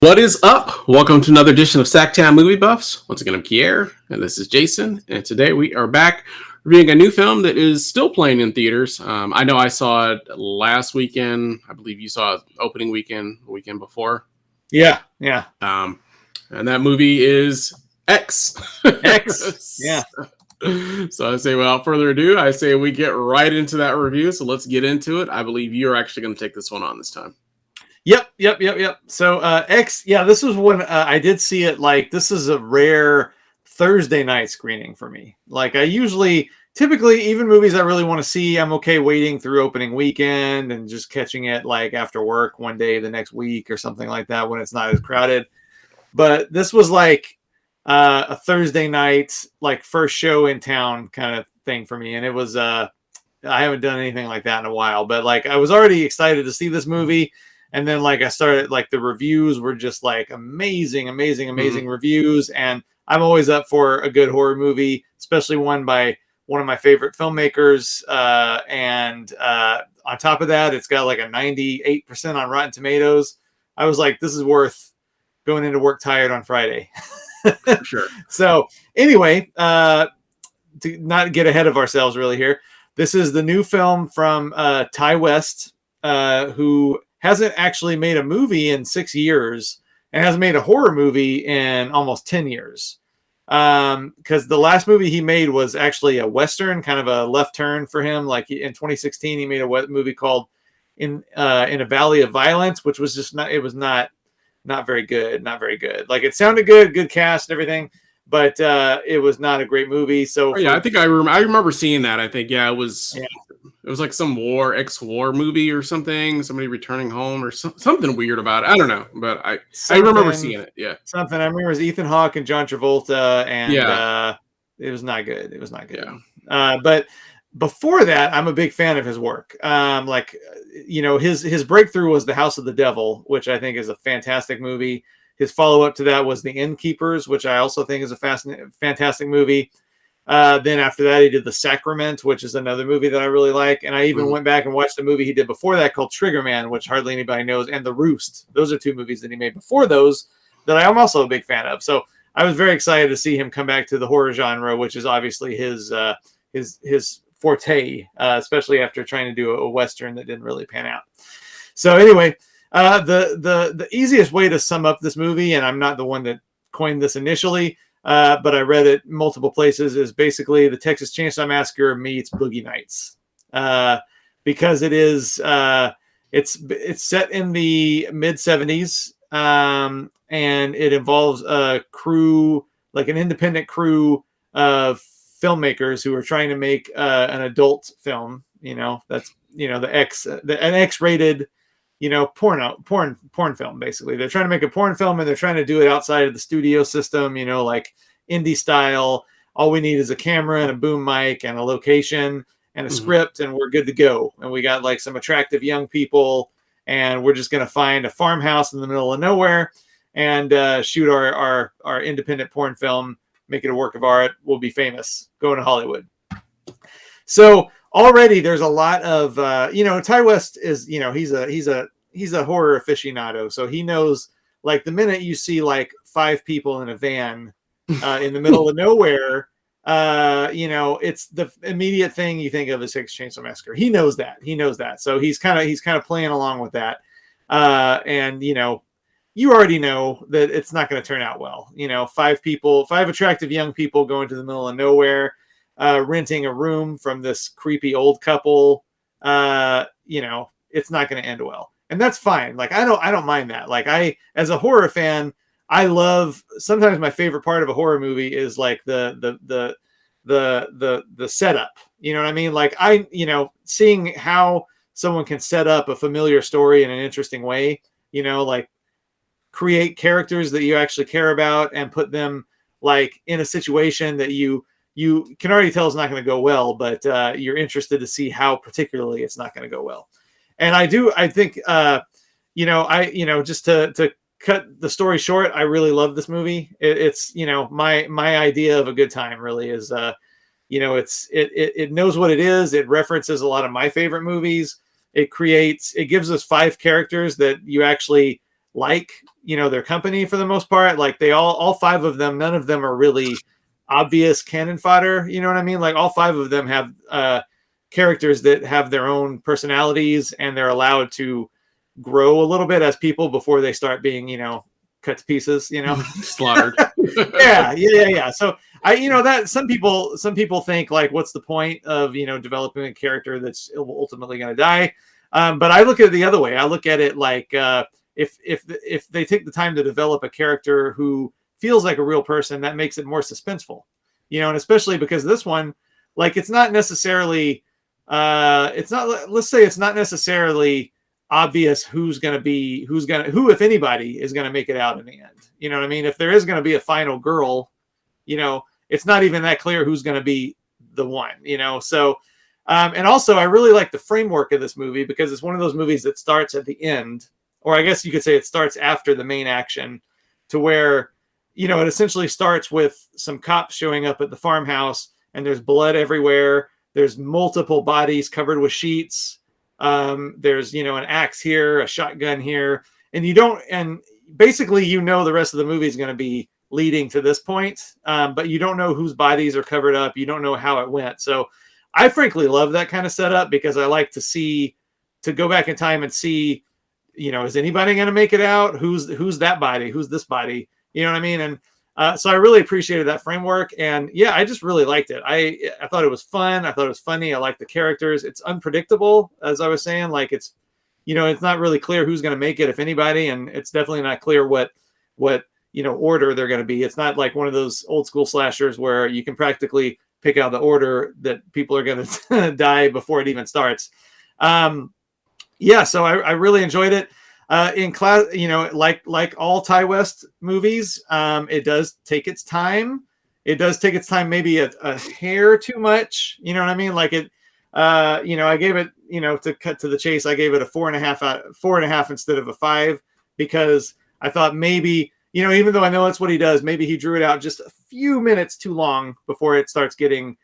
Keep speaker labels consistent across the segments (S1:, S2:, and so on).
S1: What is up? Welcome to another edition of SacTown Movie Buffs. Once again, I'm Kier, and this is Jason. And today we are back reviewing a new film that is still playing in theaters. I know I saw it last weekend. I believe you saw it opening weekend, the weekend before.
S2: Yeah.
S1: And that movie is X.
S2: X. Yeah.
S1: So I say, without further ado, I say we get right into that review. So let's get into it. I believe you're actually going to take this one on this time.
S2: Yep. So X, yeah, this was when I did see it. Like, this is a rare Thursday night screening for me. Like, typically, even movies I really want to see, I'm okay waiting through opening weekend and just catching it like after work one day the next week or something like that when it's not as crowded. But this was like a Thursday night, like first show in town kind of thing for me. And it was, I haven't done anything like that in a while, but like I was already excited to see this movie. And then like I started, like the reviews were just like amazing reviews. And I'm always up for a good horror movie, especially one by one of my favorite filmmakers. And on top of that, it's got like a 98% on Rotten Tomatoes. I was like, this is worth going into work tired on Friday.
S1: Sure.
S2: So anyway, to not get ahead of ourselves really here, this is the new film from Ty West, who hasn't actually made a movie in 6 years and hasn't made a horror movie in almost 10 years. Because the last movie he made was actually a Western, kind of a left turn for him. Like in 2016, he made a movie called In a Valley of Violence, which was just not very good. Like, it sounded good cast and everything, but it was not a great movie. So
S1: I think I remember seeing that. I think it was like some ex-war movie or something. Somebody returning home or something weird about it. I don't know, but I remember seeing it. Yeah,
S2: something I remember it was Ethan Hawke and John Travolta, and it was not good.
S1: Yeah.
S2: But before that, I'm a big fan of his work. His breakthrough was The House of the Devil, which I think is a fantastic movie. His follow-up to that was The Innkeepers, which I also think is a fantastic movie. Then after that, he did The Sacrament, which is another movie that I really like. And I even went back and watched a movie he did before that called Triggerman, which hardly anybody knows, and The Roost. Those are two movies that he made before those that I am also a big fan of. So I was very excited to see him come back to the horror genre, which is obviously his forte, especially after trying to do a Western that didn't really pan out. So anyway, the easiest way to sum up this movie, and I'm not the one that coined this initially, but I read it multiple places, is basically the Texas Chainsaw Massacre meets Boogie Nights, because it is it's set in the mid 70s, and it involves a crew, like an independent crew of filmmakers who are trying to make an adult film. That's an X-rated porn film. Basically, they're trying to make a porn film, and they're trying to do it outside of the studio system, like indie style. All we need is a camera and a boom mic and a location and a script, and we're good to go. And we got like some attractive young people, and we're just going to find a farmhouse in the middle of nowhere and shoot our independent porn film, make it a work of art. We'll be famous, going to Hollywood. So already there's a lot of Ty West is, he's a horror aficionado, so he knows, like, the minute you see like 5 people in a van in the middle of nowhere, it's the immediate thing you think of as Texas Chainsaw Massacre. He knows that, so he's kind of playing along with that, and you already know that it's not going to turn out well. 5 attractive young people going to the middle of nowhere, renting a room from this creepy old couple. It's not going to end well, and that's fine. Like, I don't mind that. Like, as a horror fan, I love, sometimes my favorite part of a horror movie is like the setup. You know what I mean? Like, seeing how someone can set up a familiar story in an interesting way. Like, create characters that you actually care about and put them like in a situation that you can already tell is not going to go well, but you're interested to see how particularly it's not going to go well. And I think just to cut the story short, I really love this movie. It's my idea of a good time really is it knows what it is. It references a lot of my favorite movies. It gives us 5 characters that you actually like, their company for the most part. Like they all five of them, none of them are really obvious cannon fodder. You know what I mean? Like all five of them have characters that have their own personalities, and they're allowed to grow a little bit as people before they start being, cut to pieces,
S1: Slaughtered.
S2: yeah. So that some people think like, what's the point of, developing a character that's ultimately going to die? But I look at it the other way. I look at it like, if they take the time to develop a character who feels like a real person, that makes it more suspenseful, and especially because this one, like, it's not necessarily, let's say it's not necessarily obvious who, if anybody, is going to make it out in the end. You know what I mean? If there is going to be a final girl, it's not even that clear who's going to be the one, so, and also I really like the framework of this movie, because it's one of those movies that starts at the end, or I guess you could say it starts after the main action, to where, it essentially starts with some cops showing up at the farmhouse, and there's blood everywhere. There's multiple bodies covered with sheets. There's, an axe here, a shotgun here, and basically, the rest of the movie is going to be leading to this point. But you don't know whose bodies are covered up. You don't know how it went. So I frankly love that kind of setup, because I like to go back in time and see, is anybody going to make it out? Who's that body? Who's this body? You know what I mean? And so I really appreciated that framework. And yeah, I just really liked it. I thought it was fun. I thought it was funny. I liked the characters. It's unpredictable, as I was saying. Like it's not really clear who's going to make it, if anybody. And it's definitely not clear what order they're going to be. It's not like one of those old school slashers where you can practically pick out the order that people are going to die before it even starts. Yeah, so I really enjoyed it. In class, like all Ty West movies, it does take its time. It does take its time, maybe a hair too much. You know what I mean? Like it, I gave it, to cut to the chase, I gave it a 4.5 instead of a 5, because I thought maybe, even though I know that's what he does, maybe he drew it out just a few minutes too long before it starts getting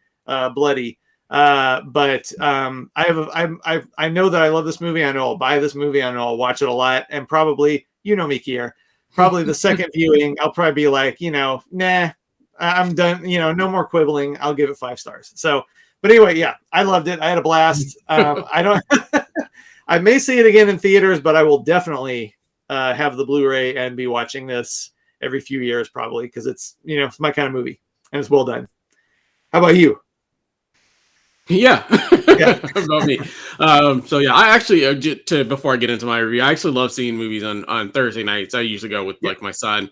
S2: bloody. But I know that I love this movie. I know I'll buy this movie. I know I'll watch it a lot, and probably, me, Kier, probably the second viewing, I'll probably be like, nah, I'm done. No more quibbling. I'll give it 5 stars. So, but anyway, yeah, I loved it. I had a blast. I may see it again in theaters, but I will definitely have the Blu-ray and be watching this every few years, probably, because it's, it's my kind of movie, and it's well done. How about you?
S1: Yeah, about me. So yeah, I actually before I get into my review, I actually love seeing movies on Thursday nights. I usually go with like my son.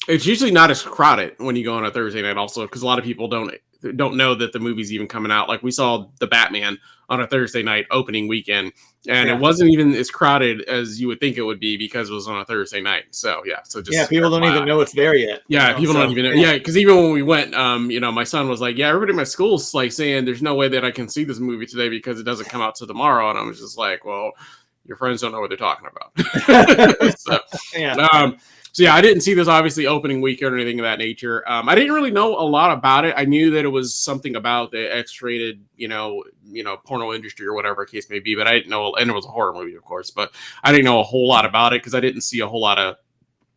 S1: It's usually not as crowded when you go on a Thursday night, also, because a lot of people don't know that the movie's even coming out. Like we saw the Batman on a Thursday night opening weekend, and it wasn't even as crowded as you would think it would be, because it was on a Thursday night. So just
S2: people don't even know it's there yet.
S1: Yeah, people don't even know. Yeah, because even when we went, my son was like, "Yeah, everybody in my school's like saying there's no way that I can see this movie today because it doesn't come out till tomorrow," and I was just like, "Well, your friends don't know what they're talking about." So yeah, I didn't see this obviously opening weekend or anything of that nature. I didn't really know a lot about it. I knew that it was something about the X-rated, porno industry or whatever case may be, but I didn't know. And it was a horror movie, of course, but I didn't know a whole lot about it because I didn't see a whole lot of.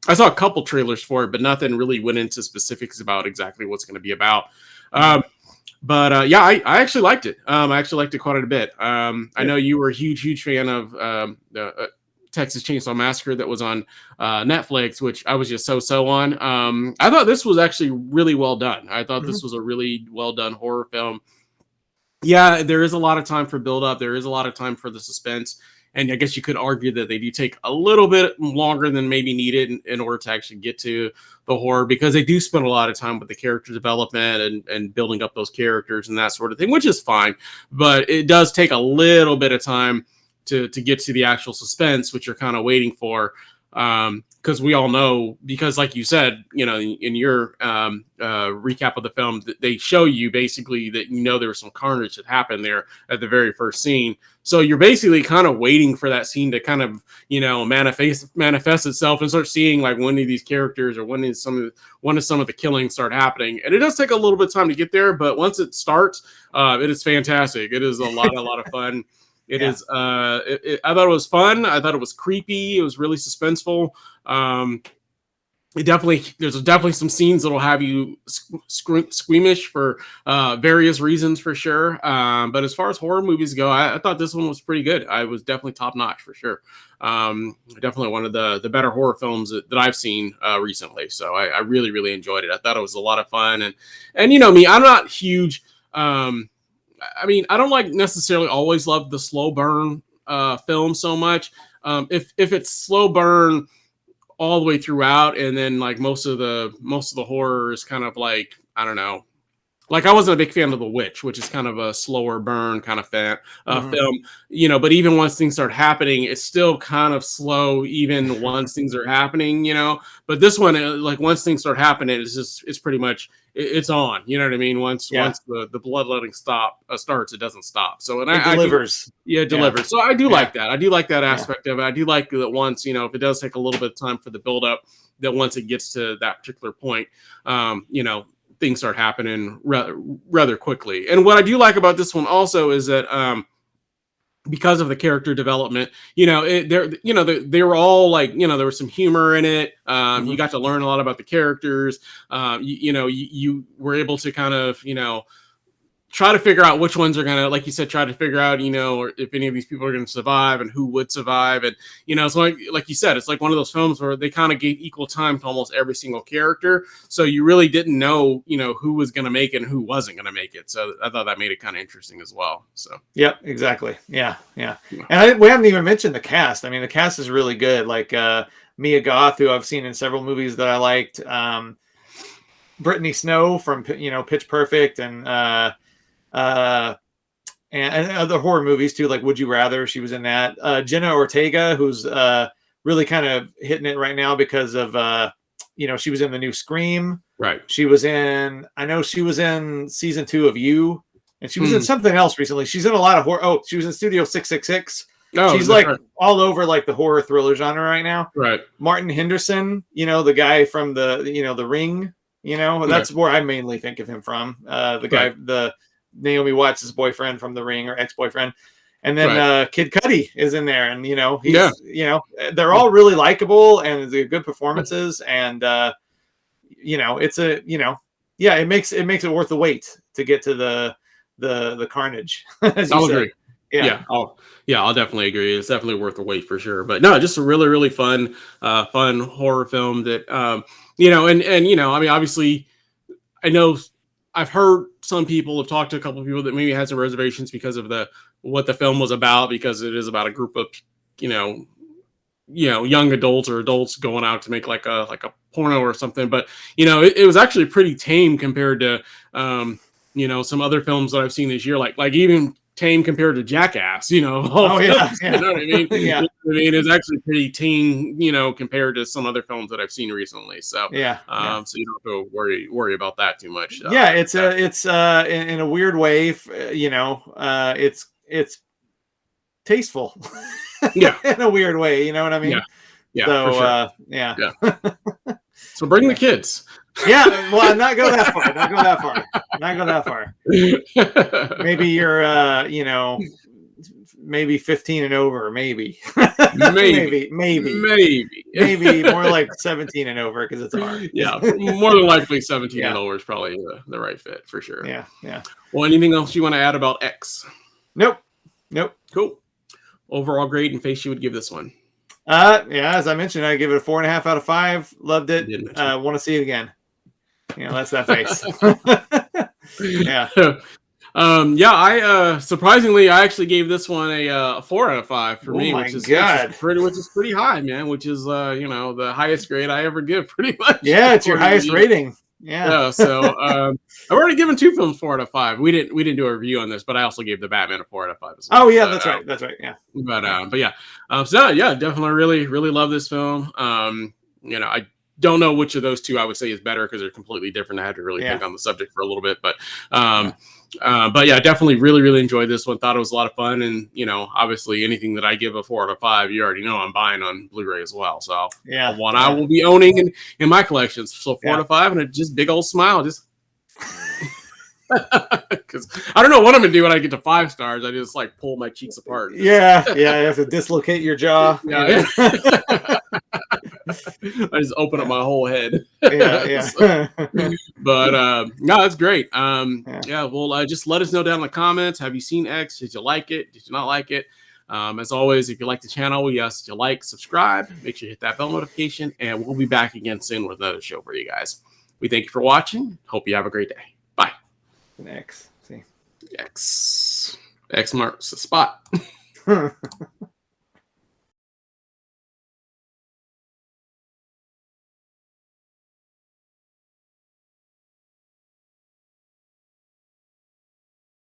S1: I saw a couple trailers for it, but nothing really went into specifics about exactly what's going to be about. But I actually liked it. I actually liked it quite a bit. I know you were a huge fan of the Texas Chainsaw Massacre that was on Netflix, which I was just so on. I thought this was actually really well done. I thought this was a really well done horror film. Yeah, there is a lot of time for build up. There is a lot of time for the suspense. And I guess you could argue that they do take a little bit longer than maybe needed in order to actually get to the horror, because they do spend a lot of time with the character development and building up those characters and that sort of thing, which is fine. But it does take a little bit of time to get to the actual suspense, which you're kind of waiting for. Because we all know, because like you said, in your recap of the film, they show you basically that there was some carnage that happened there at the very first scene. So you're basically kind of waiting for that scene to kind of manifest itself and start seeing like when do these characters or when does some of the killings start happening. And it does take a little bit of time to get there, but once it starts, it is fantastic. It is a lot of fun. It is. I thought it was fun. I thought it was creepy. It was really suspenseful. There's definitely some scenes that'll have you squeamish for various reasons for sure. But as far as horror movies go, I thought this one was pretty good. I was definitely top notch for sure. Definitely one of the better horror films that I've seen recently. So I really, really enjoyed it. I thought it was a lot of fun. And you know me, I'm not huge. I mean, I don't like necessarily always love the slow burn film so much. If it's slow burn all the way throughout, and then like most of the horror is kind of like, I don't know, like I wasn't a big fan of The Witch, which is kind of a slower burn kind of film, you know. But even once things start happening, it's still kind of slow, even once things are happening, you know. But this one, like once things start happening, it's pretty much it's on. You know what I mean? Once the bloodletting starts, it doesn't stop. So
S2: it delivers.
S1: It delivers. So I do like that. I do like that aspect of it. I do like that once, you know, if it does take a little bit of time for the build up, that once it gets to that particular point, you know, things start happening rather quickly. And what I do like about this one also is that because of the character development, you know, they were all like, you know, there was some humor in it. You got to learn a lot about the characters. You were able to kind of, you know, try to figure out which ones are going to, like you said, try to figure out, you know, if any of these people are going to survive and who would survive. And, you know, it's like you said, it's like one of those films where they kind of gave equal time to almost every single character. So you really didn't know, you know, who was going to make it and who wasn't going to make it. So I thought that made it kind of interesting as well. So.
S2: Yep, exactly. Yeah. And we haven't even mentioned the cast. I mean, the cast is really good. Like Mia Goth, who I've seen in several movies that I liked. Brittany Snow from, you know, Pitch Perfect and other horror movies too, like Would You Rather. She was in that. Jenna Ortega, who's really kind of hitting it right now because of you know, she was in the new Scream.
S1: Right.
S2: I know she was in season 2 of You, and she was in something else recently. She's in a lot of horror. Oh, she was in Studio 666. She's like all over like the horror thriller genre right now.
S1: Right.
S2: Martin Henderson, you know, the guy from the Ring. You know, that's where I mainly think of him from. The guy, the Naomi Watts' boyfriend from The Ring, or ex-boyfriend. And then Kid Cudi is in there. And, you know, you know, they're all really likable and they're good performances. And, you know, it's it makes it worth the wait to get to the carnage.
S1: I'll agree. I'll definitely agree. It's definitely worth the wait for sure. But no, just a really, really fun horror film that, you know, and, you know, I mean, obviously I know I've heard some people have talked to a couple of people that maybe had some reservations because of what the film was about, because it is about a group of, you know, young adults or adults going out to make like a porno or something. But, you know, it was actually pretty tame compared to, you know, some other films that I've seen this year, like even tame compared to Jackass, you know. You know what I mean? I mean, it's actually pretty tame, you know, compared to some other films that I've seen recently. So so you don't have to worry about that too much.
S2: It's in a weird way, you know, it's tasteful. In a weird way, you know what I mean? So for sure.
S1: So bring the kids.
S2: Well, not go that far. Maybe you're, you know, maybe 15 and over, maybe more like 17 and over, because it's hard.
S1: More than likely 17 and over is probably the right fit for sure. Well, anything else you want to add about X?
S2: Nope.
S1: Cool. Overall grade and face you would give this one?
S2: As I mentioned, I give it a 4.5 out of 5. Loved it. Want to see it again. You know, that's that face. I surprisingly, I actually gave this one a 4 out of 5 for me, which is pretty high, man. Which is you know, the highest grade I ever give, pretty much. Yeah, it's your highest rating.
S1: So I've already given 2 films 4 out of 5. We didn't do a review on this, but I also gave The Batman a 4 out of 5 as well.
S2: Oh yeah, that's right. Yeah.
S1: Definitely really love this film. You know, I don't know which of those two I would say is better, because they're completely different. I had to really think on the subject for a little bit, but definitely really enjoyed this one. Thought it was a lot of fun, and you know, obviously anything that I give a 4 out of 5, you already know I'm buying on Blu-ray as well. So one I will be owning in my collections. So 4 out of 5, and a just big old smile, just Because I don't know what I'm gonna do when I get to 5 stars. I just like pull my cheeks apart.
S2: Yeah, you have to dislocate your jaw.
S1: Yeah.
S2: You
S1: I just open up
S2: know?
S1: my whole head.
S2: Yeah,
S1: So,
S2: yeah.
S1: but no, that's great.
S2: Yeah.
S1: Yeah, well, just let us know down in the comments. Have you seen X? Did you like it? Did you not like it? As always, if you like the channel, we ask you to like, subscribe, make sure you hit that bell notification, and we'll be back again soon with another show for you guys. We thank you for watching. Hope you have a great day. Bye.
S2: An X. See.
S1: X marks the spot.